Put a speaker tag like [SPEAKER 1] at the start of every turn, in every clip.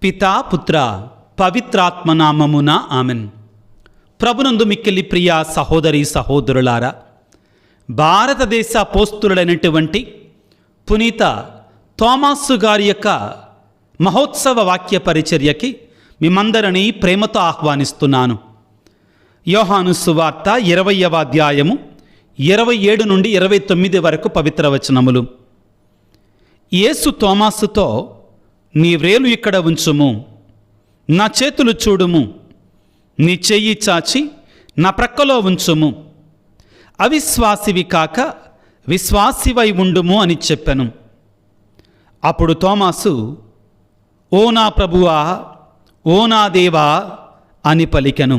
[SPEAKER 1] పితా పుత్ర పవిత్రాత్మ నామమున ఆమెన్. ప్రభునందు మిక్కిలి ప్రియ సహోదరి సహోదరులారా, భారతదేశ అపోస్తులుడైనటువంటి పునీత తోమాసు గారి యొక్క మహోత్సవ వాక్య పరిచర్యకి మిమ్మందరినీ ప్రేమతో ఆహ్వానిస్తున్నాను. యోహాను సువార్త 20వ అధ్యాయము 27 నుండి 29 వరకు పవిత్ర వచనములు. యేసు తోమాసుతో, నీ వ్రేలు ఇక్కడ ఉంచుము, నా చేతులు చూడుము, నీ చెయ్యి చాచి నా ప్రక్కలో ఉంచుము, అవిశ్వాసివి కాక విశ్వాసివై ఉండుము అని చెప్పెను. అప్పుడు తోమాసు, ఓ నా ప్రభువా, ఓ నా దేవా అని పలికెను.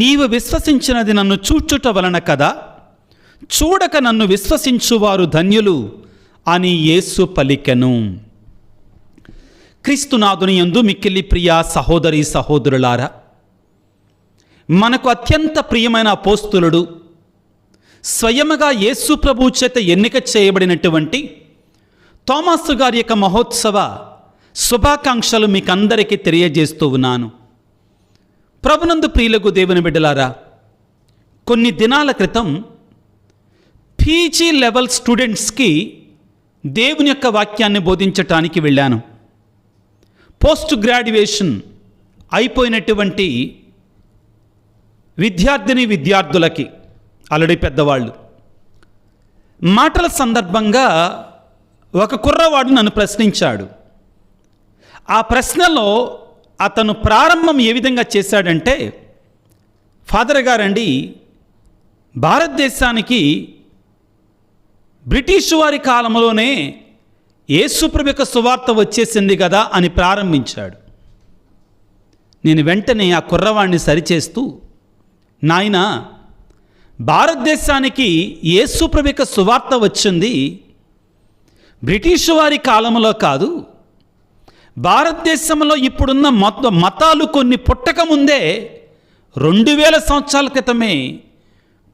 [SPEAKER 1] నీవు విశ్వసించినది నన్ను చూచుట వలన కదా, చూడక నన్ను విశ్వసించువారు ధన్యులు అని యేసు పలికెను. క్రీస్తునాథుని యందు మిక్కిలి ప్రియ సహోదరి సహోదరులారా, మనకు అత్యంత ప్రియమైన అపోస్తులుడు, స్వయముగా యేసు ప్రభు చేత ఎన్నిక చేయబడినటువంటి తోమాసు గారి యొక్క మహోత్సవ శుభాకాంక్షలు మీకందరికీ తెలియజేస్తూ ఉన్నాను. ప్రభునందు ప్రియులకు దేవుని బిడ్డలారా, కొన్ని దినాల క్రితం పీజీ లెవెల్ స్టూడెంట్స్కి దేవుని యొక్క వాక్యాన్ని బోధించటానికి వెళ్ళాను. పోస్ట్ గ్రాడ్యుయేషన్ అయిపోయినటువంటి విద్యార్థులకి, ఆల్రెడీ పెద్దవాళ్ళు, మాటల సందర్భంగా ఒక కుర్రవాడు నన్ను ప్రశ్నించాడు. ఆ ప్రశ్నలో అతను ప్రారంభం ఏ విధంగా చేశాడంటే, ఫాదర్ గారండి, భారతదేశానికి బ్రిటిష్ వారి కాలంలోనే యేసుప్రభు యొక్క సువార్త వచ్చేసింది కదా అని ప్రారంభించాడు. నేను వెంటనే ఆ కుర్రవాడిని సరిచేస్తూ, నాయనా, భారతదేశానికి యేసుప్రభు యొక్క సువార్త వచ్చింది బ్రిటిష్ వారి కాలంలో కాదు, భారతదేశంలో ఇప్పుడున్న మతాలు కొన్ని పుట్టకముందే 2000 సంవత్సరాల క్రితమే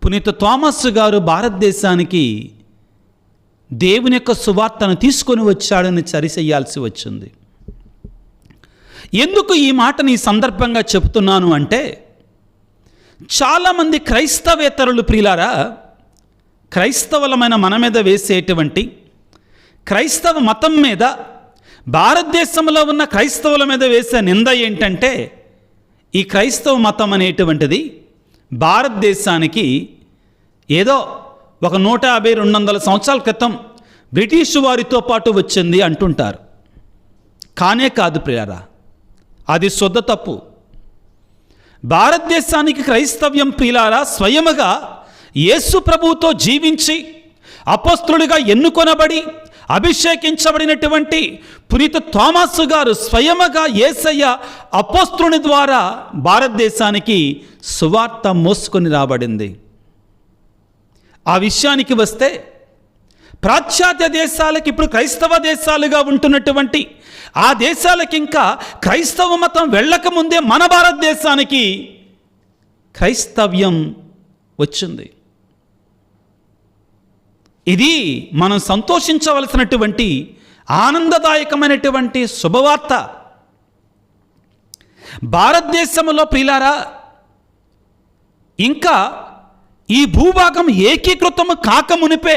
[SPEAKER 1] పునీత తోమాసు గారు భారతదేశానికి దేవుని యొక్క సువార్తను తీసుకొని వచ్చాడని సరిచేయాల్సి వచ్చింది. ఎందుకు ఈ మాటని ఈ సందర్భంగా చెబుతున్నాను అంటే, చాలామంది క్రైస్తవేతరులు ప్రియులారా, క్రైస్తవులమైన మన మీద వేసేటువంటి క్రైస్తవ మతం మీద, భారతదేశంలో ఉన్న క్రైస్తవుల మీద వేసే నింద ఏంటంటే, ఈ క్రైస్తవ మతం అనేటువంటిది భారతదేశానికి ఏదో ఒక 150-200 సంవత్సరాల క్రితం బ్రిటిష్ వారితో పాటు వచ్చింది అంటుంటారు. కానే కాదు ప్రియారా, అది శుద్ధ తప్పు. భారతదేశానికి క్రైస్తవ్యం ప్రియులారా స్వయముగా యేసు ప్రభువుతో జీవించి అపోస్తులుడిగా ఎన్నుకొనబడి అభిషేకించబడినటువంటి పునీత తోమాసు గారు స్వయముగా యేసయ్య అపోస్తులుని ద్వారా భారతదేశానికి సువార్త మోసుకొని రాబడింది. ఆ విషయానికి వస్తే, పాశ్చాత్య దేశాలకి ఇప్పుడు క్రైస్తవ దేశాలుగా ఉంటున్నటువంటి ఆ దేశాలకి ఇంకా క్రైస్తవ మతం వెళ్ళకముందే మన భారతదేశానికి క్రైస్తవ్యం వచ్చింది. ఇది మనం సంతోషించవలసినటువంటి ఆనందదాయకమైనటువంటి శుభవార్త. భారతదేశంలో ప్రియులారా, ఇంకా ఈ భూభాగం ఏకీకృతము కాకమునిపే,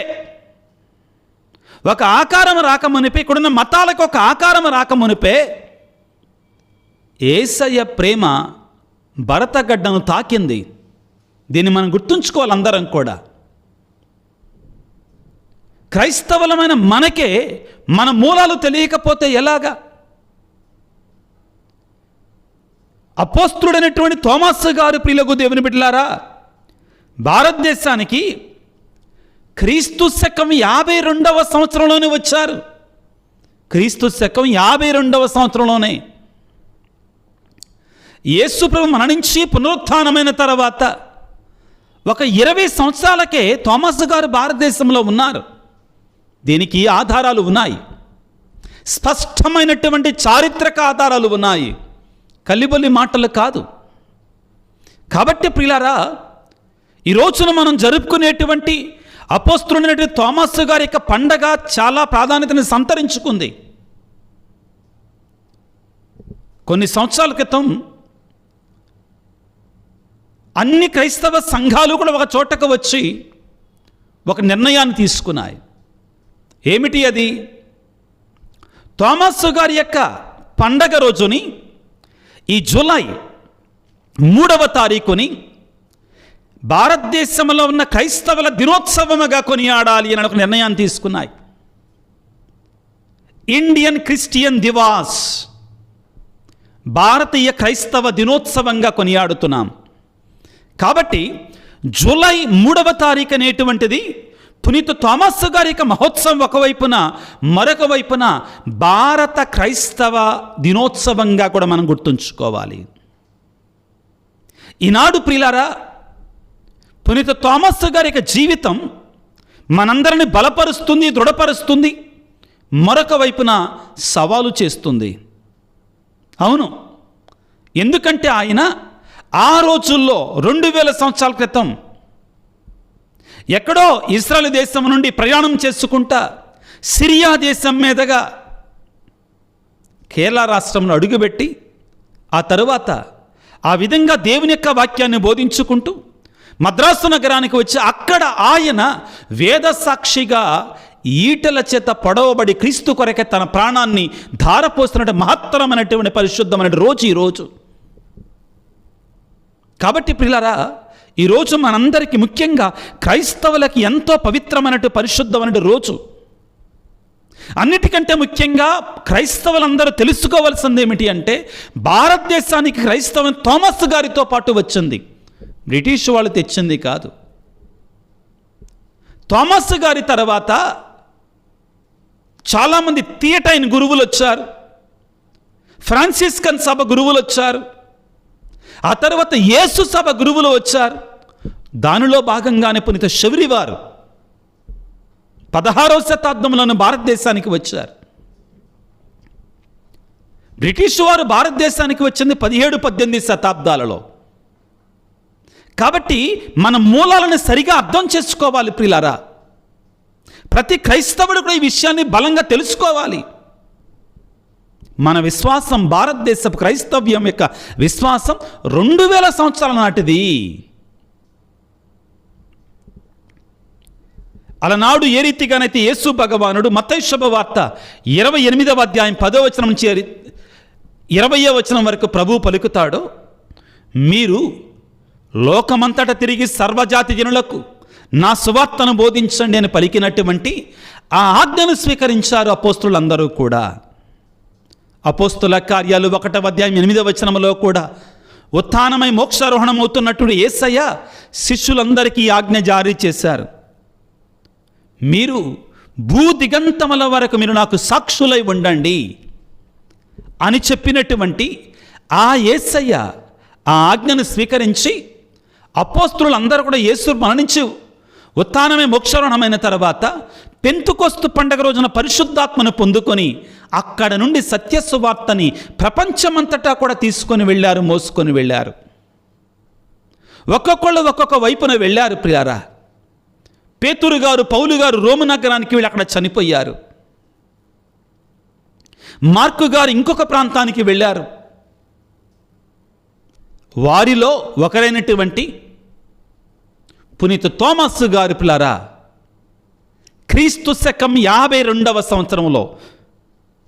[SPEAKER 1] ఒక ఆకారం రాకమునిపే, ఇక్కడున్న మతాలకు ఒక ఆకారం రాకమునిపే యేసయ్య ప్రేమ భరతగడ్డను తాకింది. దీన్ని మనం గుర్తుంచుకోవాలి అందరం కూడా. క్రైస్తవులమైన మనకే మన మూలాలు తెలియకపోతే ఎలాగా? అపోస్తులుడైనటువంటి తోమాసు గారు ప్రియులకు దేవుని బిడ్డలారా, భారతదేశానికి క్రీస్తు శకం 52వ సంవత్సరంలోనే వచ్చారు. క్రీస్తు శకం 52వ సంవత్సరంలోనే యేసు ప్రభు మరణించి పునరుత్థానమైన తర్వాత ఒక 20 సంవత్సరాలకే తోమాసు గారు భారతదేశంలో ఉన్నారు. దీనికి ఆధారాలు ఉన్నాయి, స్పష్టమైనటువంటి చారిత్రక ఆధారాలు ఉన్నాయి, కల్లిబొల్లి మాటలు కాదు. కాబట్టి ప్రియులారా, ఈ రోజున మనం జరుపుకునేటువంటి అపోస్తులుడైనటువంటి తోమాసు గారి యొక్క పండగ చాలా ప్రాధాన్యతను సంతరించుకుంది. కొన్ని సంవత్సరాల క్రితం అన్ని క్రైస్తవ సంఘాలు కూడా ఒక చోటకు వచ్చి ఒక నిర్ణయాన్ని తీసుకున్నాయి. ఏమిటి అది? థామస్ గారి యొక్క పండగ రోజుని ఈ జూలై 3వ తారీఖుని భారతదేశంలో ఉన్న క్రైస్తవుల దినోత్సవముగా కొనియాడాలి అని ఒక నిర్ణయాన్ని తీసుకున్నాయి. ఇండియన్ క్రిస్టియన్ దివాస్, భారతీయ క్రైస్తవ దినోత్సవంగా కొనియాడుతున్నాం. కాబట్టి జూలై 3వ తారీఖు అనేటువంటిది పునీత థామస్ గారి యొక్క మహోత్సవం ఒకవైపున, మరొక వైపున భారత క్రైస్తవ దినోత్సవంగా కూడా మనం గుర్తుంచుకోవాలి. ఈనాడు ప్రియులారా, పునీత థామస్ గారి యొక్క జీవితం మనందరిని బలపరుస్తుంది, దృఢపరుస్తుంది, మరొక వైపున సవాలు చేస్తుంది. అవును, ఎందుకంటే ఆయన ఆ రోజుల్లో 2000 సంవత్సరాల క్రితం ఎక్కడో ఇజ్రాయెల్ దేశం నుండి ప్రయాణం చేసుకుంటా సిరియా దేశం మీదుగా కేరళ రాష్ట్రంలో అడుగుపెట్టి ఆ తరువాత ఆ విధంగా దేవుని యొక్క వాక్యాన్ని బోధించుకుంటూ మద్రాసు నగరానికి వచ్చి అక్కడ ఆయన వేద సాక్షిగా ఈటల చేత పొడవబడి క్రీస్తు కొరకే తన ప్రాణాన్ని ధారపోస్తున్నట్టు మహత్తరమైనటువంటి పరిశుద్ధమైన రోజు ఈరోజు. కాబట్టి ప్రియులారా, ఈరోజు మనందరికీ ముఖ్యంగా క్రైస్తవులకి ఎంతో పవిత్రమైనటు పరిశుద్ధమైన రోజు. అన్నిటికంటే ముఖ్యంగా క్రైస్తవులందరూ తెలుసుకోవాల్సింది ఏమిటి అంటే, భారతదేశానికి క్రైస్తవం థామస్ గారితో పాటు వచ్చింది, బ్రిటిష్ వాళ్ళు తెచ్చింది కాదు. థామస్ గారి తర్వాత చాలామంది థియటైన్ గురువులు వచ్చారు, ఫ్రాన్సిస్కన్ సభ గురువులు వచ్చారు, ఆ తర్వాత యేసు సభ గురువులు వచ్చారు. దానిలో భాగంగానే పునీత శబరి వారు 16వ శతాబ్దంలోని భారతదేశానికి వచ్చారు. బ్రిటిష్ వారు భారతదేశానికి వచ్చింది 17-18 శతాబ్దాలలో. కాబట్టి మన మూలాలను సరిగా అర్థం చేసుకోవాలి ప్రియులారా. ప్రతి క్రైస్తవుడు కూడా ఈ విషయాన్ని బలంగా తెలుసుకోవాలి. మన విశ్వాసం, భారతదేశపు క్రైస్తవ్యం యొక్క విశ్వాసం 2000 సంవత్సరాల నాటిది. అలనాడు ఏ రీతిగానైతే యేసు భగవానుడు మత్తయి శుభవార్త 28వ అధ్యాయం 10వ వచనం నుంచి 20వ వచనం వరకు ప్రభువు పలుకుతాడో, మీరు లోకమంతటా తిరిగి సర్వజాతి జనులకు నా సువార్తను బోధించండి అని పలికినటువంటి ఆ ఆజ్ఞను స్వీకరించారు అపోస్తులందరూ కూడా. అపోస్తుల కార్యాలు 1వ అధ్యాయం 8వ వచనంలో కూడా ఉత్థానమై మోక్షారోహణం అవుతున్నటువంటి యేసయ్య శిష్యులందరికీ ఆజ్ఞ జారీ చేశారు. మీరు భూదిగంతముల వరకు మీరు నాకు సాక్షులై ఉండండి అని చెప్పినటువంటి ఆ యేసయ్య ఆ ఆజ్ఞను స్వీకరించి అపోస్తులందరూ కూడా యేసు మరణించి ఉత్థానమే మోక్షారోహణమైన తర్వాత పెంతుకొస్తు పండగ రోజున పరిశుద్ధాత్మను పొందుకొని అక్కడ నుండి సత్యసువార్తని ప్రపంచమంతటా కూడా తీసుకొని వెళ్ళారు, మోసుకొని వెళ్ళారు. ఒక్కొక్కళ్ళు ఒక్కొక్క వైపున వెళ్ళారు ప్రియారా. పేతురు గారు, పౌలు గారు రోము నగరానికి వెళ్ళి అక్కడ చనిపోయారు. మార్కు గారు ఇంకొక ప్రాంతానికి వెళ్ళారు. వారిలో ఒకరైనటువంటి పునీత థామస్ గారు పిల్లారా క్రీస్తు శకం 52వ సంవత్సరంలో,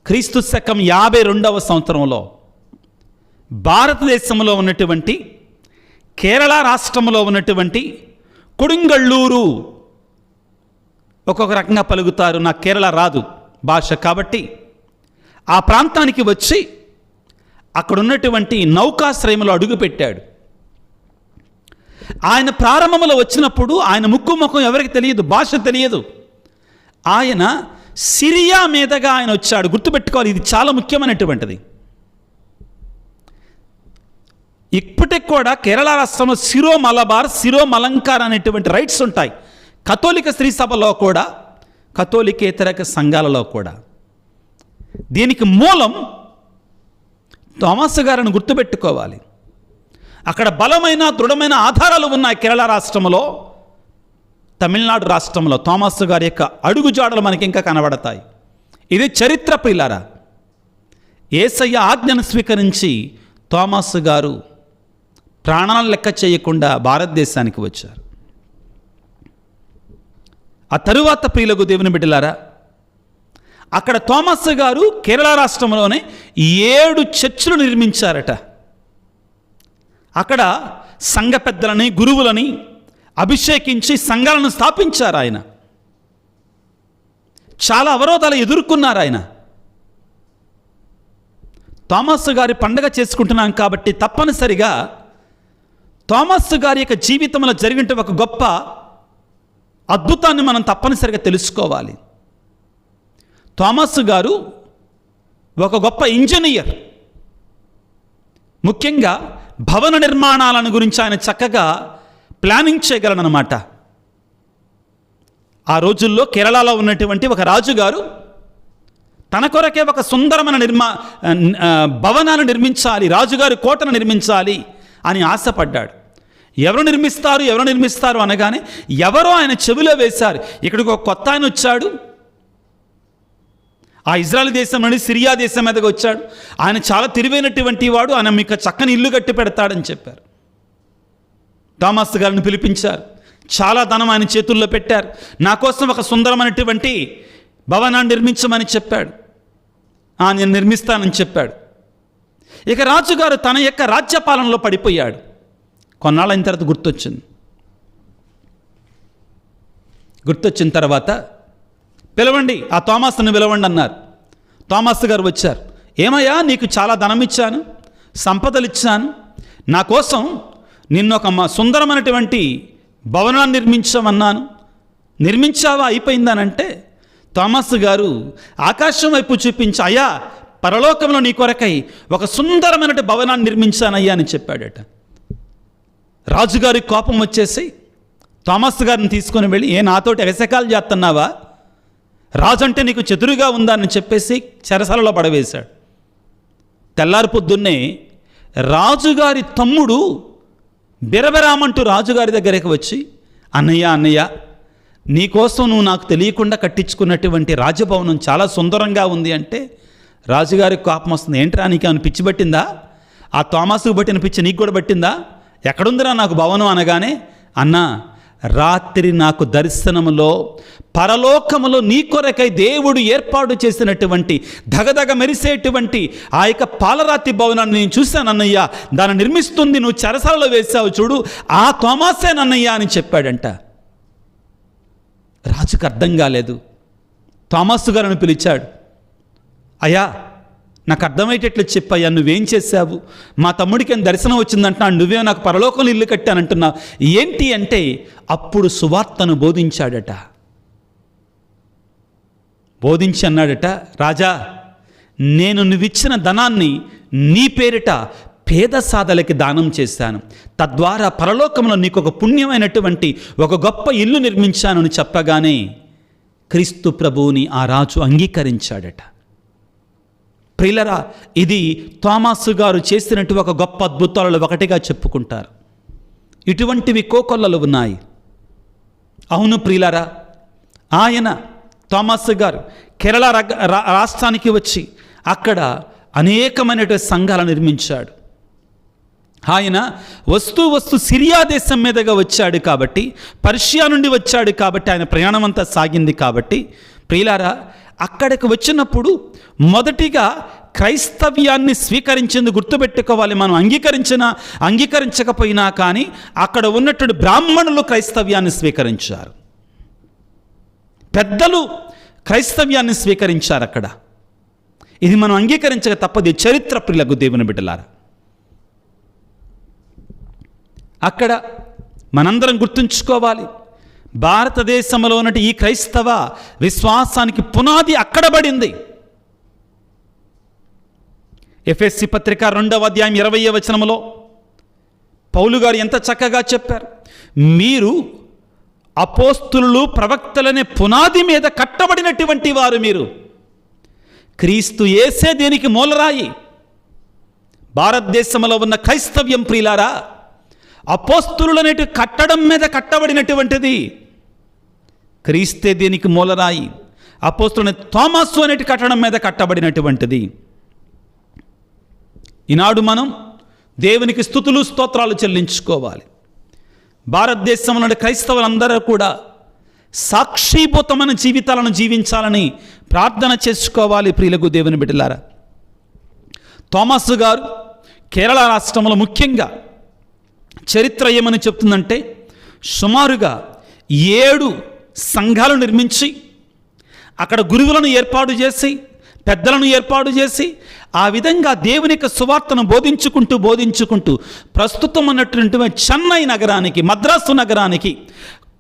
[SPEAKER 1] క్రీస్తు శకం 52వ సంవత్సరంలో భారతదేశంలో ఉన్నటువంటి కేరళ రాష్ట్రంలో ఉన్నటువంటి కొడుంగళ్ళూరు, ఒక్కొక్క రకంగా పలుకుతారు, నాకు కేరళ రాదు భాష కాబట్టి, ఆ ప్రాంతానికి వచ్చి అక్కడ ఉన్నటువంటి నౌకాశ్రయంలో అడుగుపెట్టాడు. ఆయన ప్రారంభంలో వచ్చినప్పుడు ఆయన ముక్కు ముఖం ఎవరికి తెలియదు, భాష తెలియదు. ఆయన సిరియా మీదుగా ఆయన వచ్చాడు. గుర్తుపెట్టుకోవాలి, ఇది చాలా ముఖ్యమైనటువంటిది. ఇప్పటికి కూడా కేరళ రాష్ట్రంలో సిరో మలబార్, సిరో మలంకార్ అనేటువంటి రైట్స్ ఉంటాయి. కథోలిక స్త్రీ సభలో కూడా, కథోలికేతర సంఘాలలో కూడా. దీనికి మూలం థామస్ గారిని గుర్తుపెట్టుకోవాలి. అక్కడ బలమైన దృఢమైన ఆధారాలు ఉన్నాయి. కేరళ రాష్ట్రంలో, తమిళనాడు రాష్ట్రంలో థామస్ గారి యొక్క అడుగుజాడలు మనకి ఇంకా కనబడతాయి. ఇది చరిత్ర ప్రియులారా. యేసయ్య ఆజ్ఞను స్వీకరించి తోమాసు గారు ప్రాణాలను లెక్క చేయకుండా భారతదేశానికి వచ్చారు. ఆ తరువాత ప్రియులకు దేవుని బిడ్డలారా, అక్కడ తోమాసు గారు కేరళ రాష్ట్రంలోనే 7 చర్చిలు నిర్మించారట. అక్కడ సంఘ పెద్దలని, గురువులని అభిషేకించి సంఘాలను స్థాపించారు. ఆయన చాలా అవరోధాలు ఎదుర్కొన్నారు. ఆయన తోమాసు గారి పండగ చేసుకుంటున్నాం కాబట్టి తప్పనిసరిగా తోమాసు గారి యొక్క జీవితంలో జరిగిన ఒక గొప్ప అద్భుతాన్ని మనం తప్పనిసరిగా తెలుసుకోవాలి. తోమాసు గారు ఒక గొప్ప ఇంజనీర్. ముఖ్యంగా భవన నిర్మాణాలను గురించి ఆయన చక్కగా ప్లానింగ్ చేయగలనమాట. ఆ రోజుల్లో కేరళలో ఉన్నటువంటి ఒక రాజుగారు తన కొరకే ఒక సుందరమైన భవనాన్ని నిర్మించాలి, రాజుగారి కోటను నిర్మించాలి అని ఆశపడ్డాడు. ఎవరు నిర్మిస్తారు అనగానే ఎవరో ఆయన చెవిలో వేశారు. ఇక్కడికి ఒక కొత్త ఆయన వచ్చాడు, ఆ ఇజ్రాయెల్ దేశం నుండి సిరియా దేశం మీదకి వచ్చాడు. ఆయన చాలా తెలివైనటువంటి వాడు, ఆయన మీకు చక్కని ఇల్లు కట్టి పెడతాడని చెప్పారు. తోమాసు గారిని పిలిపించారు, చాలా ధనం ఆయన చేతుల్లో పెట్టారు. నా కోసం ఒక సుందరమైనటువంటి భవనాన్ని నిర్మించమని చెప్పాడు. నేను నిర్మిస్తానని చెప్పాడు. ఇక రాజుగారు తన యొక్క రాజ్యపాలనలో పడిపోయాడు. కొన్నాళ్ళైన తర్వాత గుర్తొచ్చిన తర్వాత పిలవండి, ఆ తోమాసుని పిలవండి అన్నారు. తోమాసు గారు వచ్చారు. ఏమయ్యా, నీకు చాలా ధనం ఇచ్చాను, సంపదలు ఇచ్చాను, నా కోసం నిన్ను ఒక సుందరమైనటువంటి భవనాన్ని నిర్మించమన్నాను, నిర్మించావా, అయిపోయిందానంటే తోమాసు గారు ఆకాశం వైపు చూపించి, అయ్యా పరలోకంలో నీ కొరకై ఒక సుందరమైన భవనాన్ని నిర్మించానయ్యా అని చెప్పాడట. రాజుగారి కోపం వచ్చేసి తోమాసు గారిని తీసుకొని వెళ్ళి, నాతోటి ఎగసెకాలు చేస్తున్నావా, రాజు అంటే నీకు చెదురుగా ఉందా అని చెప్పేసి చెరసాలలో పడవేశాడు. తెల్లారి పొద్దున్నే రాజుగారి తమ్ముడు బిరబిరామంటూ రాజుగారి దగ్గరికి వచ్చి, అన్నయ్య నీకోసం నువ్వు నాకు తెలియకుండా కట్టించుకున్నటువంటి రాజభవనం చాలా సుందరంగా ఉంది అంటే రాజుగారికి కోపం వస్తుంది. ఏంట్రా, నీకు ఏమైనా పిచ్చి పట్టిందా, ఆ తోమాసుకు పట్టిన పిచ్చి నీకు కూడా పట్టిందా, ఎక్కడుందిరా నాకు భవనం అనగానే, అన్నా రాత్రి నాకు దర్శనములో పరలోకములో నీ కొరకై దేవుడు ఏర్పాటు చేసినటువంటి ధగధగ మెరిసేటువంటి ఆ యొక్క పాలరాతి భవనాన్ని నేను చూశానన్నయ్య, దాన్ని నిర్మిస్తుంది నువ్వు చెరసాలలో వేశావు చూడు, ఆ తోమాసేనన్నయ్య అని చెప్పాడంట. రాజుకు అర్థం కాలేదు. తోమాసు గారిని పిలిచాడు. అయ్యా, నాకు అర్థమయ్యేటట్లు చెప్పయ్యా, నువ్వేం చేశావు, మా తమ్ముడికి దర్శనం వచ్చిందంటున్నా, నువ్వే నాకు పరలోకంలో ఇల్లు కట్టానంటున్నావు ఏంటి అంటే, అప్పుడు సువార్తను బోధించాడట. బోధించి అన్నాడట, రాజా, నేను నువ్విచ్చిన ధనాన్ని నీ పేరిట పేద సాధలకి దానం చేశాను, తద్వారా పరలోకంలో నీకు ఒక పుణ్యమైనటువంటి ఒక గొప్ప ఇల్లు నిర్మించానని చెప్పగానే క్రీస్తు ప్రభువుని ఆ రాజు అంగీకరించాడట. ప్రియులరా, ఇది తోమాసు గారు చేసినట్టు ఒక గొప్ప అద్భుతాలలో ఒకటిగా చెప్పుకుంటారు. ఇటువంటివి కోకొల్లలు ఉన్నాయి. అవును ప్రియులరా, ఆయన తోమాసు గారు కేరళ రాష్ట్రానికి వచ్చి అక్కడ అనేకమైనటువంటి సంఘాలను నిర్మించాడు. ఆయన వస్తూ సిరియా దేశం మీదుగా వచ్చాడు కాబట్టి, పర్షియా నుండి వచ్చాడు కాబట్టి ఆయన ప్రయాణం అంతా సాగింది కాబట్టి, ప్రియులారా, అక్కడికి వచ్చినప్పుడు మొదటిగా క్రైస్తవ్యాన్ని స్వీకరించింది గుర్తుపెట్టుకోవాలి. మనం అంగీకరించకపోయినా కానీ అక్కడ ఉన్నటువంటి బ్రాహ్మణులు క్రైస్తవ్యాన్ని స్వీకరించారు, పెద్దలు క్రైస్తవ్యాన్ని స్వీకరించారు. అక్కడ ఇది మనం అంగీకరించక తప్పది. చరిత్ర ప్రియులకు దేవుని బిడ్డలారా, అక్కడ మనందరం గుర్తుంచుకోవాలి, భారతదేశంలో ఉన్నటి ఈ క్రైస్తవ విశ్వాసానికి పునాది అక్కడ పడింది. ఎఫెసీ పత్రిక 2వ అధ్యాయం 20వ వచనములో పౌలు గారు ఎంత చక్కగా చెప్పారు, మీరు అపోస్తులు ప్రవక్తలనే పునాది మీద కట్టబడినటువంటి వారు, మీరు క్రీస్తు యేసే దేనికి మూలరాయి. భారతదేశంలో ఉన్న క్రైస్తవ్యం ప్రియులారా, అపోస్తులనేటి కట్టడం మీద కట్టబడినటువంటిది. క్రీస్తే దీనికి మూలరాయి. అపోస్తులని తోమాసు అనేటి కట్టడం మీద కట్టబడినటువంటిది. ఈనాడు మనం దేవునికి స్తుతులు స్తోత్రాలు చెల్లించుకోవాలి. భారతదేశంలోని క్రైస్తవులందరూ కూడా సాక్షీభూతమైన జీవితాలను జీవించాలని ప్రార్థన చేసుకోవాలి. ప్రియులకు దేవుని బిడ్డలారా, థామస్ గారు కేరళ రాష్ట్రంలో ముఖ్యంగా చరిత్ర ఏమని చెప్తుందంటే, సుమారుగా 7 సంఘాలు నిర్మించి అక్కడ గురువులను ఏర్పాటు చేసి పెద్దలను ఏర్పాటు చేసి ఆ విధంగా దేవుని యొక్క సువార్తను బోధించుకుంటూ ప్రస్తుతం ఉన్నటువంటి చెన్నై నగరానికి, మద్రాసు నగరానికి,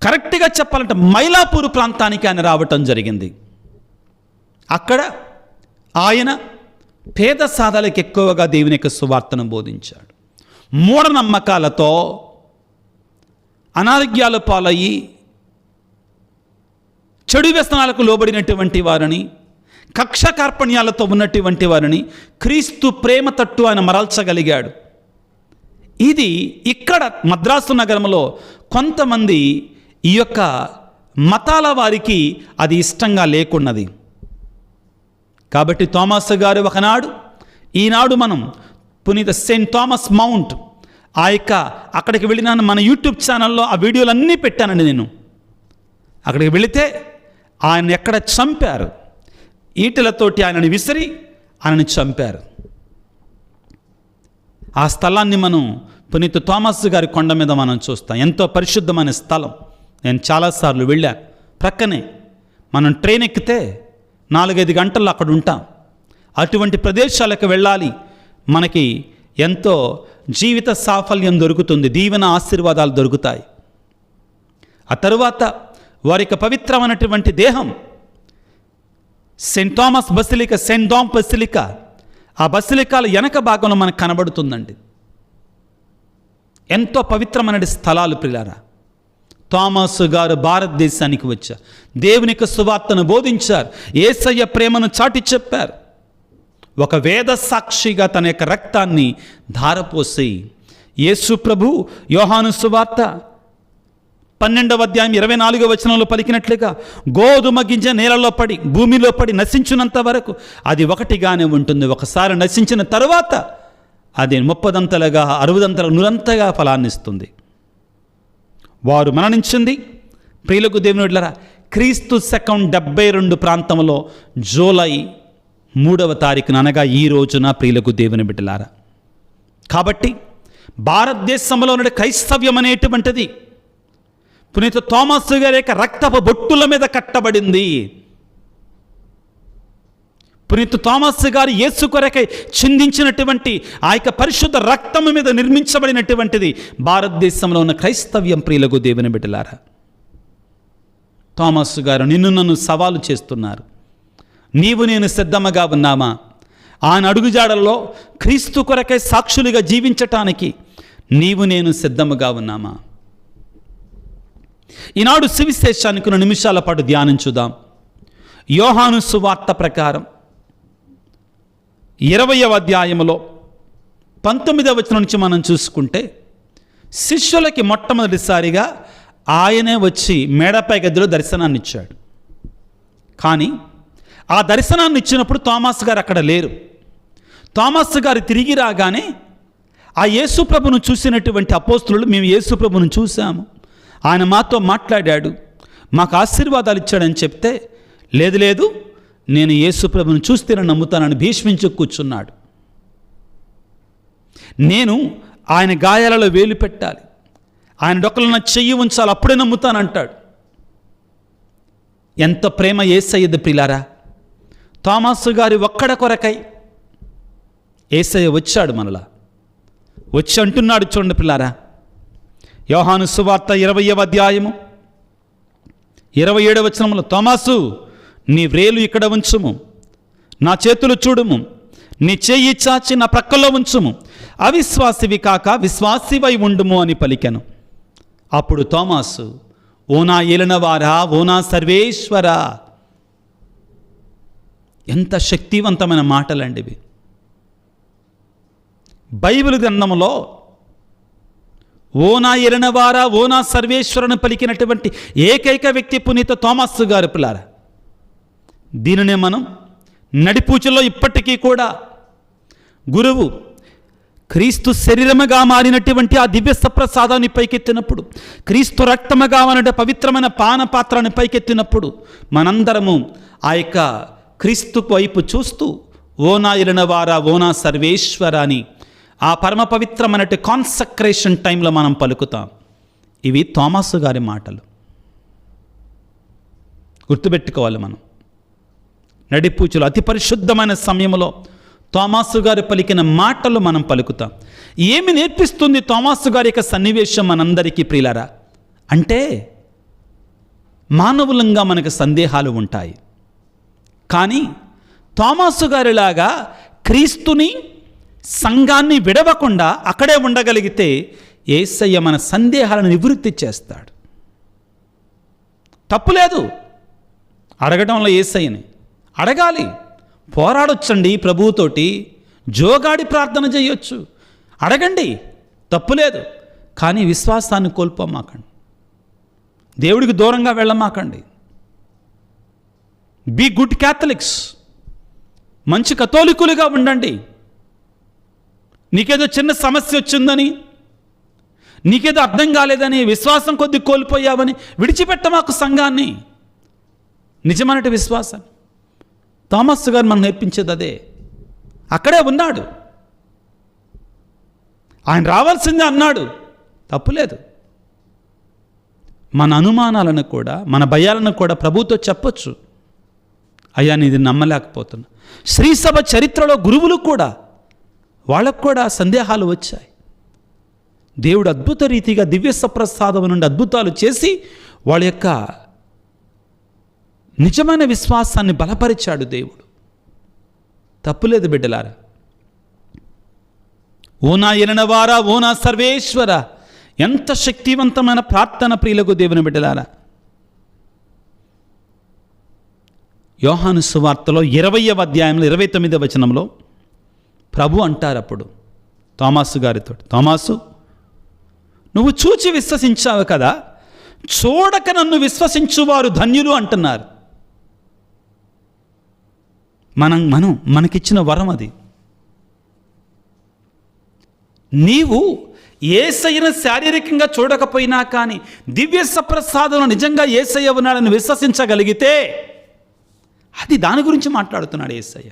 [SPEAKER 1] కరెక్ట్గా చెప్పాలంటే మైలాపూర్ ప్రాంతానికి ఆయన రావటం జరిగింది. అక్కడ ఆయన పేద సాధలకు ఎక్కువగా దేవుని యొక్క సువార్తను బోధించాడు. మూఢనమ్మకాలతో అనారోగ్యాల పాలయ్యి చెడు వ్యసనాలకు లోబడినటువంటి వారిని, కక్ష కార్పణ్యాలతో ఉన్నటువంటి వారిని క్రీస్తు ప్రేమ తట్టు ఆయన మరల్చగలిగాడు. ఇది ఇక్కడ మద్రాసు నగరంలో కొంతమంది ఈ యొక్క మతాల వారికి అది ఇష్టంగా లేకున్నది. కాబట్టి థామస్ గారు ఒకనాడు, ఈనాడు మనం పునీత సెయింట్ థామస్ మౌంట్ అక్కడికి వెళ్ళినాను. మన యూట్యూబ్ ఛానల్లో ఆ వీడియోలన్నీ పెట్టానండి నేను. అక్కడికి వెళితే ఆయన ఎక్కడ చంపారు, ఈటెలతోటి ఆయనని విసిరి ఆయనని చంపారు. ఆ స్థలాన్ని మనం పునీత థామస్ గారి కొండ మీద మనం చూస్తాం. ఎంతో పరిశుద్ధమైన స్థలం. నేను చాలాసార్లు వెళ్ళాను. ప్రక్కనే మనం ట్రైన్ ఎక్కితే 4-5 గంటల్లో అక్కడ ఉంటాం. అటువంటి ప్రదేశాలకు వెళ్ళాలి. మనకి ఎంతో జీవిత సాఫల్యం దొరుకుతుంది, దీవెన ఆశీర్వాదాలు దొరుకుతాయి. ఆ తరువాత వారికి పవిత్రమైనటువంటి దేహం Saint Thomas basilica, Saint Thom basilica, ఆ బసిలికాల వెనక భాగంలో మనకు కనబడుతుందండి. ఎంతో పవిత్రమైన స్థలాలు ప్రియులారా. థామస్ గారు భారతదేశానికి వచ్చారు, దేవుని యొక్క సువార్తను బోధించారు, యేసయ్య ప్రేమను చాటి చెప్పారు. ఒక వేద సాక్షిగా తన యొక్క రక్తాన్ని ధారపోసి యేసు ప్రభు యోహాను సువార్త 12వ అధ్యాయం 24వ వచనంలో పలికినట్లుగా, గోధుమ గింజ నేలలో పడి భూమిలో పడి నశించినంత వరకు అది ఒకటిగానే ఉంటుంది. ఒకసారి నశించిన తరువాత అది 30దంతలుగా 60దంతలుగా 100ంతగా ఫలాన్నిస్తుంది. వారు మరణించింది ప్రియులకు దేవుని బిడ్డలారా క్రీస్తు శకం 72 ప్రాంతంలో జూలై 3వ తారీఖున, అనగా ఈ రోజున ప్రియులకు దేవుని బిడ్డలారా. కాబట్టి భారతదేశంలో ఉన్న క్రైస్తవ్యం అనేటువంటిది పునీత థామస్ గారి యొక్క రక్తపు బొట్టుల మీద కట్టబడింది. పునీత థామస్ గారు యేసు కొరకై చిందించినటువంటి ఆ యొక్క పరిశుద్ధ రక్తము మీద నిర్మించబడినటువంటిది భారతదేశంలో ఉన్న క్రైస్తవ్యం. ప్రియులకు దేవుని బిడ్డలారా, థామస్ గారు నిన్ను నన్ను సవాలు చేస్తున్నారు. నీవు నేను సిద్ధముగా ఉన్నామా? ఆయన అడుగుజాడల్లో క్రీస్తు కొరకై సాక్షులుగా జీవించటానికి నీవు నేను సిద్ధముగా ఉన్నామా? ఈనాడు సువిశేషానికి 2 నిమిషాల పాటు ధ్యానించుదాం. యోహాను సువార్త ప్రకారం 20వ అధ్యాయంలో 19వ వచనం నుంచి మనం చూసుకుంటే, శిష్యులకి మొట్టమొదటిసారిగా ఆయనే వచ్చి మేడపై గదిలో దర్శనాన్ని ఇచ్చాడు. కానీ ఆ దర్శనాన్ని ఇచ్చినప్పుడు థామస్ గారు అక్కడ లేరు. థామస్ గారు తిరిగి రాగానే ఆ యేసుప్రభును చూసినటువంటి అపోస్తులు, మేము యేసుప్రభును చూసాము, ఆయన మాతో మాట్లాడాడు, మాకు ఆశీర్వాదాలు ఇచ్చాడని చెప్తే, లేదు నేను యేసుప్రభును చూస్తేనే నమ్ముతానని భీష్మించు కూర్చున్నాడు. నేను ఆయన గాయాలలో వేలు పెట్టాలి, ఆయన డొక్కలను చెయ్యి ఉంచాలి, అప్పుడే నమ్ముతానంటాడు. ఎంత ప్రేమ యేసయ్యది ప్రియులారా. థామస్ గారి ఒక్కడ కొరకై యేసయ్య వచ్చాడు, మనలా వచ్చి అంటున్నాడు. చూడండి పిల్లారా, యోహాను సువార్త 20వ అధ్యాయము 27వ వచనంలో, థామసు నీ వ్రేలు ఇక్కడ ఉంచుము, నా చేతులు చూడుము, నీ చెయ్యి చాచి నా ప్రక్కలో ఉంచుము, అవిశ్వాసివి కాక విశ్వాసివై ఉండుము అని పలికెను. అప్పుడు థామసు, ఓ నా ఏలినవారా, ఓ నా సర్వేశ్వరా. ఎంత శక్తివంతమైన మాటలండి ఇవి. బైబిల్ గ్రంథంలో ఓ నా ఏలినవారా, ఓ నా సర్వేశ్వరుని పలికినటువంటి ఏకైక వ్యక్తి పునీత థామస్ గారు పిల్లారా. దీనినే మనం నడిపూచలో ఇప్పటికీ కూడా గురువు క్రీస్తు శరీరముగా మారినటువంటి ఆ దివ్య సప్రసాదాన్ని పైకెత్తినప్పుడు, క్రీస్తు రక్తముగా మారిన పవిత్రమైన పానపాత్రాన్ని పైకెత్తినప్పుడు మనందరము ఆ యొక్క క్రీస్తు వైపు చూస్తూ ఓనా ఎలినవారా ఓనా సర్వేశ్వర అని ఆ పరమ పవిత్రమైనటువంటి కాన్సక్రేషన్ టైంలో మనం పలుకుతాం. ఇవి తోమాసు గారి మాటలు. గుర్తుపెట్టుకోవాలి. మనం నడిపూచులు అతి పరిశుద్ధమైన సమయంలో తోమాసు గారు పలికిన మాటలు మనం పలుకుతాం. ఏమి నేర్పిస్తుంది తోమాసు గారి యొక్క సన్నివేశం మనందరికీ ప్రియులారా అంటే, మానవులంగా మనకు సందేహాలు ఉంటాయి. కానీ తోమాసు గారిలాగా క్రీస్తుని సంఘాన్ని విడవకుండా అక్కడే ఉండగలిగితే యేసయ్య మన సందేహాలను నివృత్తి చేస్తాడు. తప్పులేదు అడగడంలో. యేసయ్యని అడగాలి, పోరాడొచ్చండి ప్రభువుతోటి, జోగాడి ప్రార్థన చేయొచ్చు, అడగండి, తప్పులేదు. కానీ విశ్వాసాన్ని కోల్పోమాకండి, దేవుడికి దూరంగా వెళ్ళమాకండి. బీ గుడ్ క్యాథలిక్స్, మంచి కథోలికులుగా ఉండండి. నీకేదో చిన్న సమస్య వచ్చిందని, నీకేదో అర్థం కాలేదని, విశ్వాసం కొద్ది కోల్పోయావని విడిచిపెట్టమాకు సంఘాన్ని. నిజమైన విశ్వాసం తోమాసు గారు మనం నేర్పించేది అదే. అక్కడే ఉన్నాడు, ఆయన రావాల్సిందే అన్నాడు, తప్పులేదు. మన అనుమానాలను కూడా మన భయాలను కూడా ప్రభువుతో చెప్పొచ్చు. అయ్యా నీది నమ్మలేకపోతున్నా. శ్రీసభ చరిత్రలో గురువులు కూడా వాళ్ళకు కూడా సందేహాలు వచ్చాయి. దేవుడు అద్భుత రీతిగా దివ్య సప్రసాదం నుండి అద్భుతాలు చేసి వాళ్ళ యొక్క నిజమైన విశ్వాసాన్ని బలపరిచాడు దేవుడు. తప్పులేదు బిడ్డలారా. ఓనా ఎలినవారా ఓనా సర్వేశ్వర, ఎంత శక్తివంతమైన ప్రార్థన ప్రియులకు దేవుని బిడ్డలారా. యోహాను సువార్తలో 20వ అధ్యాయంలో 29వ వచనంలో ప్రభు అంటారు అప్పుడు తోమాసు గారితో, తోమాసు నువ్వు చూచి విశ్వసించావు కదా, చూడక నన్ను విశ్వసించువారు ధన్యులు అంటున్నారు. మనకిచ్చిన వరం అది. నీవు యేసయ్యను శారీరకంగా చూడకపోయినా కానీ దివ్య సప్రసాదంలో నిజంగా యేసయ్య ఉన్నాడని విశ్వసించగలిగితే, అది దాని గురించి మాట్లాడుతున్నాడు యేసయ్య.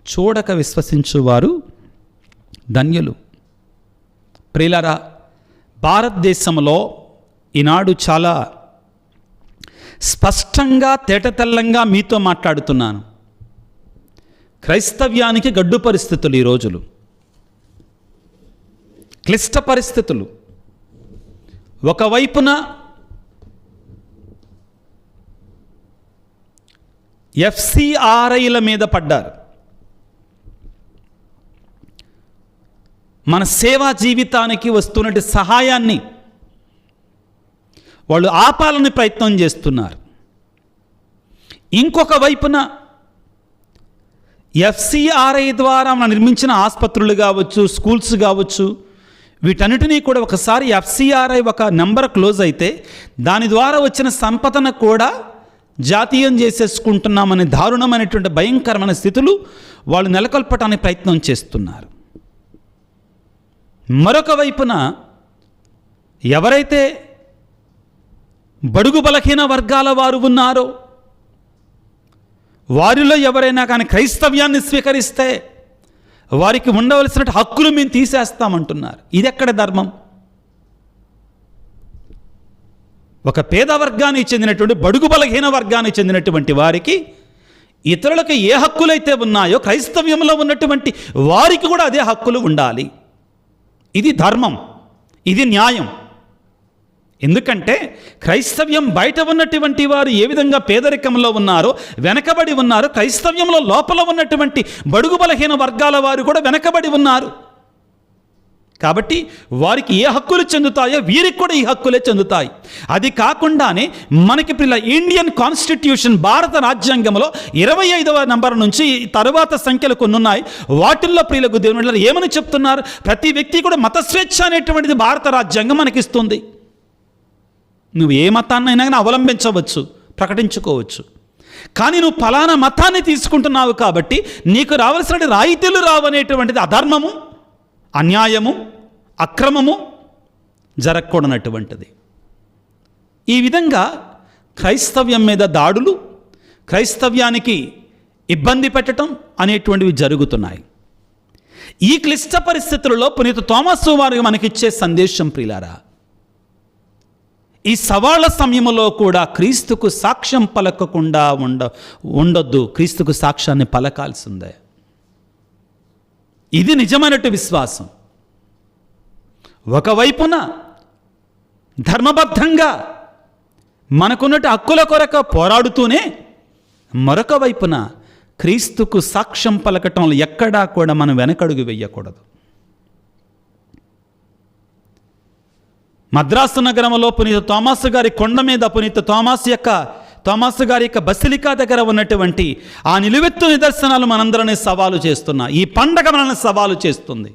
[SPEAKER 1] చూడక విశ్వసించువారు ధన్యులు. ప్రియులారా, భారతదేశంలో ఈనాడు చాలా స్పష్టంగా తేటతెల్లంగా మీతో మాట్లాడుతున్నాను. క్రైస్తవ్యానికి గడ్డు పరిస్థితులు, ఈ రోజులు క్లిష్ట పరిస్థితులు. ఒకవైపున ఎఫ్సిఆర్ఐల మీద పడ్డారు. మన సేవా జీవితానికి వస్తున్నటి సహాయాన్ని వాళ్ళు ఆపాలని ప్రయత్నం చేస్తున్నారు. ఇంకొక వైపున ఎఫ్సిఆర్ఐ ద్వారా మనం నిర్మించిన ఆసుపత్రులు కావచ్చు, స్కూల్స్ కావచ్చు, వీటన్నిటినీ కూడా ఒకసారి ఎఫ్సిఆర్ఐ ఒక నెంబర్ క్లోజ్ అయితే దాని ద్వారా వచ్చిన సంపదను కూడా జాతీయం చేసేసుకుంటున్నామనే దారుణమైనటువంటి భయంకరమైన స్థితులు వాళ్ళు నెలకొల్పటానికి ప్రయత్నం చేస్తున్నారు. మరొక వైపున ఎవరైతే బడుగు బలహీన వర్గాల వారు ఉన్నారో, వారిలో ఎవరైనా కానీ క్రైస్తవ్యాన్ని స్వీకరిస్తే వారికి ఉండవలసిన హక్కులు మేము తీసేస్తామంటున్నారు. ఇది ఎక్కడ ధర్మం? ఒక పేద వర్గానికి చెందినటువంటి బడుగు బలహీన వర్గానికి చెందినటువంటి వారికి ఇతరులకు ఏ హక్కులైతే ఉన్నాయో క్రైస్తవ్యంలో ఉన్నటువంటి వారికి కూడా అదే హక్కులు ఉండాలి. ఇది ధర్మం, ఇది న్యాయం. ఎందుకంటే క్రైస్తవ్యం బయట ఉన్నటువంటి వారు ఏ విధంగా పేదరికంలో ఉన్నారో, వెనకబడి ఉన్నారో, క్రైస్తవ్యంలో లోపల ఉన్నటువంటి బడుగు బలహీన వర్గాల వారు కూడా వెనకబడి ఉన్నారు. కాబట్టి వారికి ఏ హక్కులు చెందుతాయో వీరికి కూడా ఈ హక్కులే చెందుతాయి. అది కాకుండానే మనకి ఇండియన్ కాన్స్టిట్యూషన్, భారత రాజ్యాంగంలో 25వ నంబర్ నుంచి తరువాత సంఖ్యలు కొన్ని ఉన్నాయి. వాటిల్లో ప్రియులకు దేవుని ఏమని చెప్తున్నారు? ప్రతి వ్యక్తి కూడా మత స్వేచ్ఛ అనేటువంటిది భారత రాజ్యాంగం మనకిస్తుంది. నువ్వు ఏ మతాన్నైనా కానీ అవలంబించవచ్చు, ప్రకటించుకోవచ్చు. కానీ నువ్వు ఫలానా మతాన్ని తీసుకుంటున్నావు కాబట్టి నీకు రావాల్సిన రాయితీలు రావనేటువంటిది అధర్మము, అన్యాయము, అక్రమము జరగకూడనటువంటిది. ఈ విధంగా క్రైస్తవ్యం మీద దాడులు, క్రైస్తవ్యానికి ఇబ్బంది పెట్టడం అనేటువంటివి జరుగుతున్నాయి. ఈ క్లిష్ట పరిస్థితులలో పునీత తోమాసు వారు మనకిచ్చే సందేశం ప్రియులారా, ఈ సవాళ్ళ సమయంలో కూడా క్రీస్తుకు సాక్ష్యం పలకకుండా ఉండొద్దు. క్రీస్తుకు సాక్ష్యాన్ని పలకాల్సిందే. ఇది నిజమైనట్టు విశ్వాసం. ఒకవైపున ధర్మబద్ధంగా మనకున్నట్టు హక్కుల కొరకు పోరాడుతూనే, మరొక వైపున క్రీస్తుకు సాక్ష్యం పలకటంలో ఎక్కడా కూడా మనం వెనకడుగు వేయకూడదు. మద్రాసు నగరంలో పునీత తోమాసు గారి కొండ మీద తోమాసు గారి యొక్క బసిలికా దగ్గర ఉన్నటువంటి ఆ నిలువెత్తు నిదర్శనాలు మనందరినీ సవాలు చేస్తున్నా. ఈ పండగ మనల్ని సవాలు చేస్తుంది.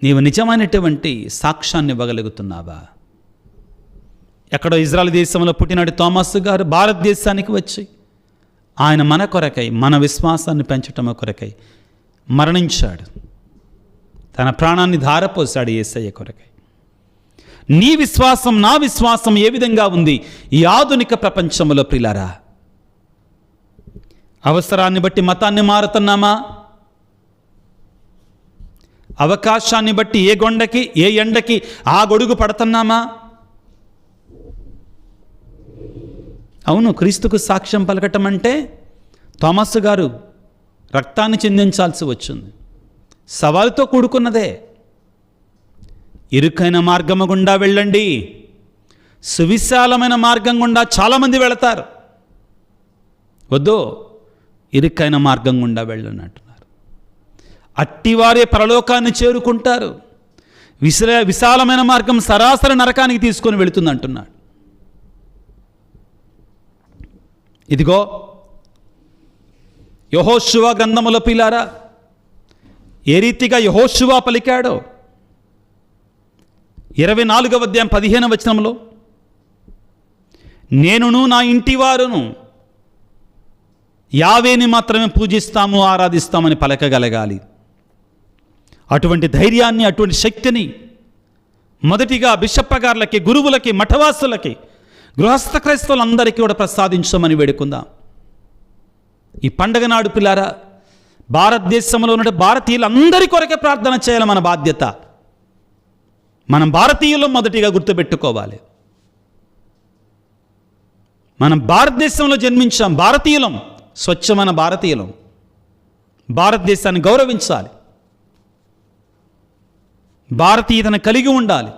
[SPEAKER 1] నీవు నిజమైనటువంటి సాక్ష్యాన్ని ఇవ్వగలుగుతున్నావా? ఎక్కడో ఇజ్రాయెల్ దేశంలో పుట్టినటి తోమాసు గారు భారతదేశానికి వచ్చి ఆయన మన కొరకై, మన విశ్వాసాన్ని పెంచటం కొరకై మరణించాడు. తన ప్రాణాన్ని ధారపోశాడు యేసయ్య కొరకై. నీ విశ్వాసం, నా విశ్వాసం ఏ విధంగా ఉంది ఈ ఆధునిక ప్రపంచంలో ప్రియులారా? అవసరాన్ని బట్టి మతాన్ని మారుతున్నామా? అవకాశాన్ని బట్టి ఏ గొండకి, ఏ ఎండకి ఆ గొడుగు పడుతున్నామా? అవును, క్రీస్తుకు సాక్ష్యం పలకటం అంటే తోమాసు గారు రక్తాన్ని చిందించాల్సి వచ్చింది. సవాలుతో కూడుకున్నదే. ఇరుకైన మార్గము గుండా వెళ్ళండి, సువిశాలమైన మార్గం గుండా చాలామంది వెళతారు. వద్దు, ఇరుకైన మార్గం గుండా వెళ్ళండి అంటున్నారు. అట్టివారే పరలోకాన్ని చేరుకుంటారు. విశాలమైన మార్గం సరాసరి నరకానికి తీసుకొని వెళుతుంది అంటున్నాడు. ఇదిగో యెహోషువ గ్రంథములో పిల్లారా, ఏ రీతిగా యెహోషువ పలికాడో 24వ అధ్యాయం 15వ వచనంలో, నేనును నా ఇంటి వారును యావేని మాత్రమే పూజిస్తాము, ఆరాధిస్తామని పలకగలగాలి. అటువంటి ధైర్యాన్ని, అటువంటి శక్తిని మొదటిగా బిషప్ గారులకి, గురువులకి, మఠవాసులకి, గృహస్థ క్రైస్తవులందరికీ కూడా ప్రసాదించమని వేడుకుందాం. ఈ పండగ నాడు పిల్లారా, భారతదేశంలో ఉన్న భారతీయులందరి కొరకే ప్రార్థన చేయాలి. మన బాధ్యత. మనం భారతీయులం మొదటిగా గుర్తుపెట్టుకోవాలి. మనం భారతదేశంలో జన్మించాం, భారతీయులం, స్వచ్ఛమైన భారతీయులం. భారతదేశాన్ని గౌరవించాలి, భారతీయతను కలిగి ఉండాలి.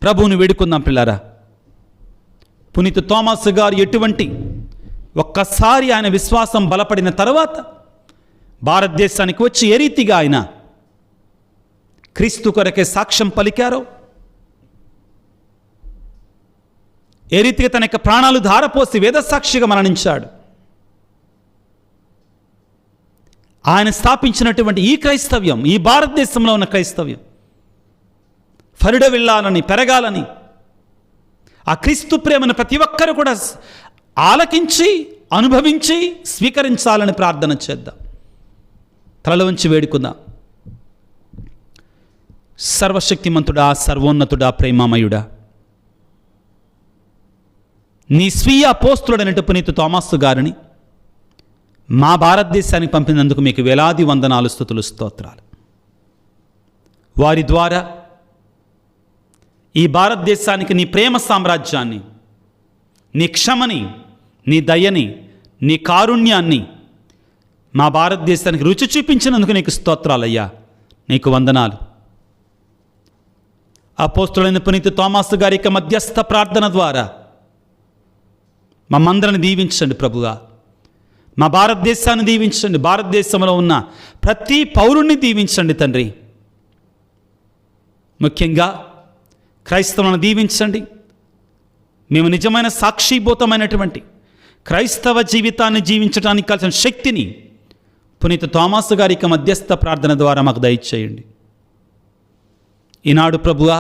[SPEAKER 1] ప్రభువుని వేడుకుందాం పిల్లారా. పునీత తోమాసు గారు ఎటువంటి ఒక్కసారి ఆయన విశ్వాసం బలపడిన తర్వాత భారతదేశానికి వచ్చి ఏ రీతిగా ఆయన క్రీస్తు కొరకే సాక్ష్యం పలికారో, ఏ రీతిగా తన యొక్క ప్రాణాలు ధారపోసి వేదసాక్షిగా మరణించాడు, ఆయన స్థాపించినటువంటి ఈ క్రైస్తవ్యం, ఈ భారతదేశంలో ఉన్న క్రైస్తవ్యం ఫరిడవిల్లాలని, పెరగాలని, ఆ క్రీస్తు ప్రేమను ప్రతి ఒక్కరు కూడా ఆలకించి, అనుభవించి, స్వీకరించాలని ప్రార్థన చేద్దాం. తల వంచి వేడుకుందాం. సర్వశక్తిమంతుడా, సర్వోన్నతుడా, ప్రేమమయుడా, నీ స్వీయ అపోస్తులుడైన పునీత తోమాసు గారిని మా భారతదేశానికి పంపినందుకు మీకు వేలాది వందనాలు, స్తుతులు, స్తోత్రాలు. వారి ద్వారా ఈ భారతదేశానికి నీ ప్రేమ సామ్రాజ్యాన్ని, నీ క్షమని, నీ దయని, నీ కారుణ్యాన్ని మా భారతదేశానికి రుచి చూపించినందుకు నీకు స్తోత్రాలయ్యా, నీకు వందనాలు. అపోస్తులైన పునీత తోమాసు గారి యొక్క మధ్యస్థ ప్రార్థన ద్వారా మమ్మందరిని దీవించండి ప్రభువా. మా భారతదేశాన్ని దీవించండి, భారతదేశంలో ఉన్న ప్రతి పౌరుణ్ణి దీవించండి తండ్రి. ముఖ్యంగా క్రైస్తవులను దీవించండి. మేము నిజమైన సాక్షిభూతమైనటువంటి క్రైస్తవ జీవితాన్ని జీవించడానికి కావాల్సిన శక్తిని పునీత తోమాసు గారి యొక్క మధ్యస్థ ప్రార్థన ద్వారా మాకు దయచేయండి. ఈనాడు ప్రభువా,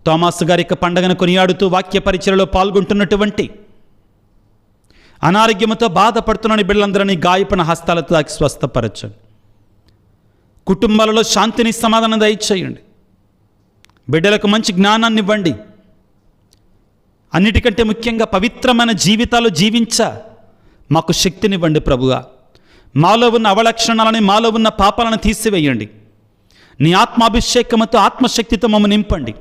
[SPEAKER 1] తోమాసు గారి యొక్క పండగను కొనియాడుతూ వాక్య పరిచయలో పాల్గొంటున్నటువంటి అనారోగ్యంతో బాధపడుతున్న బిడ్డలందరినీ గాయపడిన హస్తాలతో తాకి స్వస్థపరచండి. కుటుంబాలలో శాంతిని, సమాధానం దయచేయండి. బిడ్డలకు మంచి జ్ఞానాన్ని ఇవ్వండి. అన్నిటికంటే ముఖ్యంగా పవిత్రమైన జీవితాలు మాకు శక్తినివ్వండి ప్రభువా. మాలో ఉన్న అవలక్షణాలని, మాలో ఉన్న పాపాలను తీసివేయండి. నీ ఆత్మాభిషేకముతో, ఆత్మశక్తితో మమ్మల్ని నింపండి.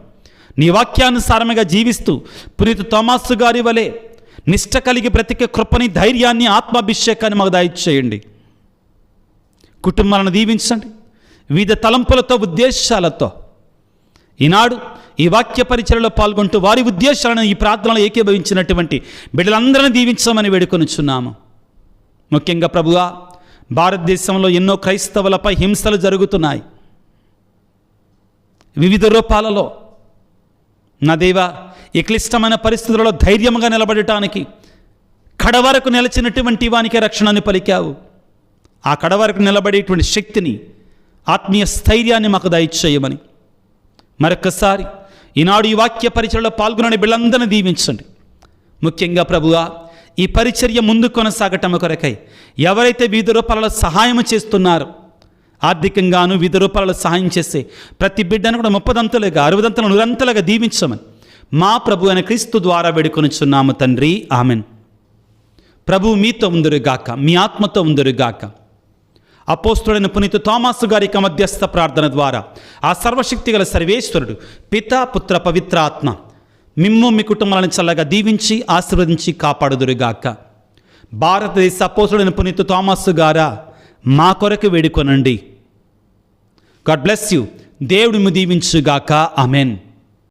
[SPEAKER 1] నీ వాక్యానుసారముగా జీవిస్తూ పునీత తోమాసు గారి వలె నిష్ట కలిగి బ్రతికే కృపని, ధైర్యాన్ని, ఆత్మాభిషేకాన్ని మాకు దయచేయండి. కుటుంబాలను దీవించండి. వివిధ తలంపులతో, ఉద్దేశాలతో ఈనాడు ఈ వాక్య పరిచయలో పాల్గొంటూ వారి ఉద్దేశాలను ఈ ప్రార్థనలో ఏకీభవించినటువంటి బిడ్డలందరినీ దీవించమని వేడుకొనుచున్నాము. ముఖ్యంగా ప్రభువా, భారతదేశంలో ఎన్నో క్రైస్తవులపై హింసలు జరుగుతున్నాయి వివిధ రూపాలలో. నా దేవా, ఈ క్లిష్టమైన పరిస్థితులలో ధైర్యంగా నిలబడటానికి కడవరకు నిలిచినటువంటి వానికి రక్షణని పలికావు. ఆ కడవరకు నిలబడేటువంటి శక్తిని, ఆత్మీయ స్థైర్యాన్ని మాకు దయచేయమని మరొకసారి ఈనాడు ఈ వాక్య పరిచర్యలో పాల్గొనని బిడ్డలందరినీ దీవించండి. ముఖ్యంగా ప్రభువా, ఈ పరిచర్య ముందు కొనసాగటం కొరకై ఎవరైతే వివిధ రూపాలలో సహాయం చేస్తున్నారో, ఆర్థికంగాను వివిధ రూపాలలో సహాయం చేసే ప్రతి బిడ్డను కూడా 30 60 100 దీవించమని మా ప్రభు అయిన క్రీస్తు ద్వారా వేడుకొనుచున్నాము తండ్రి. ఆమెన్. ప్రభువు మీతో ఉందురుగాక, మీ ఆత్మతో ఉందురుగాక. అపోస్తుడైన పునీత తోమాసు గారి మధ్యస్థ ప్రార్థన ద్వారా ఆ సర్వశక్తి గల సర్వేశ్వరుడు పితా, పుత్ర, పవిత్ర ఆత్మ మిమ్ము మీ కుటుంబాలను చల్లగా దీవించి ఆశీర్వదించి కాపాడుదురుగాక. భారతదేశ అపోస్తుడైన పునీత తోమాసు గారా, మా కొరకు వేడుకొనండి. God bless you. దేవుడు దీవించుగాక. ఆమెన్.